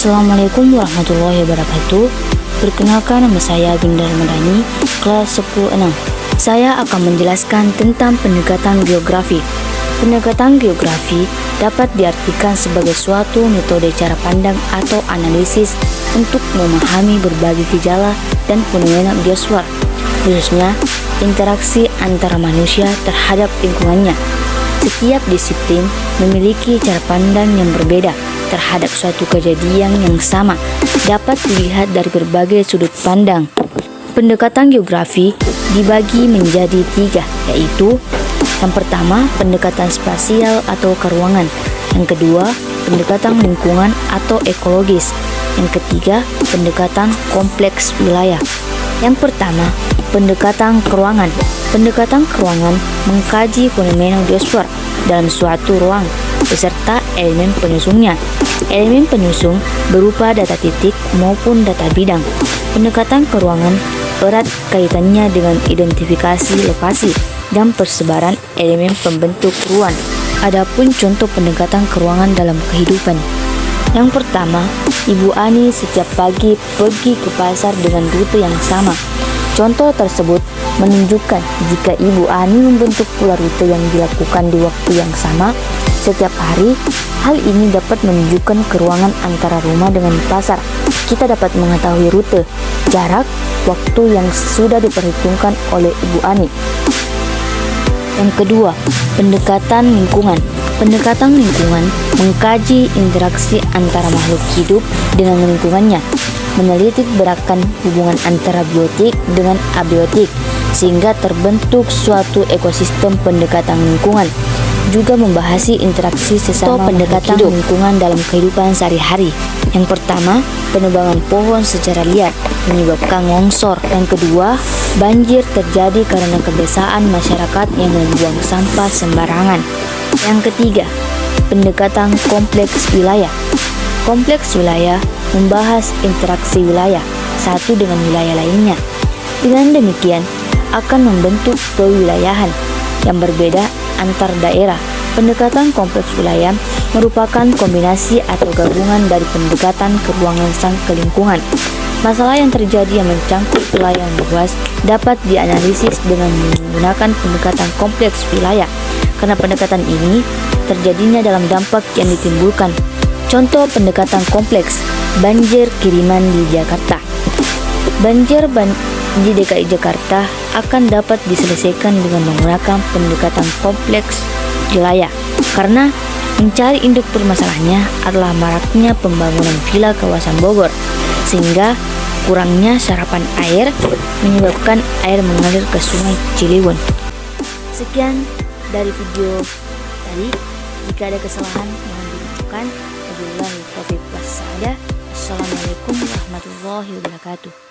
Assalamualaikum warahmatullahi wabarakatuh. Perkenalkan, nama saya Binda Ramadhani, kelas 10-6. Saya akan menjelaskan tentang pendekatan geografi. Pendekatan geografi dapat diartikan sebagai suatu metode cara pandang atau analisis untuk memahami berbagai gejala dan fenomena biosfer, khususnya interaksi antara manusia terhadap lingkungannya. Setiap disiplin memiliki cara pandang yang berbeda terhadap suatu kejadian yang sama, dapat dilihat dari berbagai sudut pandang. Pendekatan geografi dibagi menjadi 3, yaitu yang pertama, pendekatan spasial atau keruangan. Yang kedua, pendekatan lingkungan atau ekologis. Yang ketiga, pendekatan kompleks wilayah. Yang pertama, pendekatan keruangan. Pendekatan keruangan mengkaji fenomena biosfer dalam suatu ruang beserta elemen penyusunnya. Elemen penyusun berupa data titik maupun data bidang. Pendekatan keruangan erat kaitannya dengan identifikasi lokasi dan persebaran elemen pembentuk ruang. Adapun contoh pendekatan keruangan dalam kehidupan. Yang pertama, Ibu Ani setiap pagi pergi ke pasar dengan rute yang sama. Contoh tersebut menunjukkan jika Ibu Ani membentuk pula rute yang dilakukan di waktu yang sama setiap hari, hal ini dapat menunjukkan keruangan antara rumah dengan pasar. Kita dapat mengetahui rute, jarak, waktu yang sudah diperhitungkan oleh Ibu Ani. Yang kedua, pendekatan lingkungan. Pendekatan lingkungan mengkaji interaksi antara makhluk hidup dengan lingkungannya, meneliti gerakan hubungan antara biotik dengan abiotik, sehingga terbentuk suatu ekosistem. Pendekatan lingkungan juga membahas interaksi sesama pendekatan lingkungan dalam kehidupan sehari-hari. Yang pertama, penebangan pohon secara liar menyebabkan longsor. Yang kedua, banjir terjadi karena kebiasaan masyarakat yang membuang sampah sembarangan. Yang ketiga, pendekatan kompleks wilayah. Kompleks wilayah membahas interaksi wilayah satu dengan wilayah lainnya. Dengan demikian, akan membentuk kewilayahan yang berbeda antar daerah. Pendekatan kompleks wilayah merupakan kombinasi atau gabungan dari pendekatan keruangan sang ke lingkungan. Masalah yang terjadi yang mencangkup wilayah yang luas dapat dianalisis dengan menggunakan pendekatan kompleks wilayah, karena pendekatan ini terjadinya dalam dampak yang ditimbulkan. Contoh pendekatan kompleks, banjir kiriman di Jakarta. Banjir di DKI Jakarta akan dapat diselesaikan dengan menggunakan pendekatan kompleks wilayah, karena mencari induk permasalahannya adalah maraknya pembangunan villa kawasan Bogor, sehingga kurangnya serapan air menyebabkan air mengalir ke Sungai Ciliwung. Sekian dari video tadi. Jika ada kesalahan mohon dimaafkan. Wabillahi taufiq was hidayah. Assalamualaikum warahmatullahi wabarakatuh.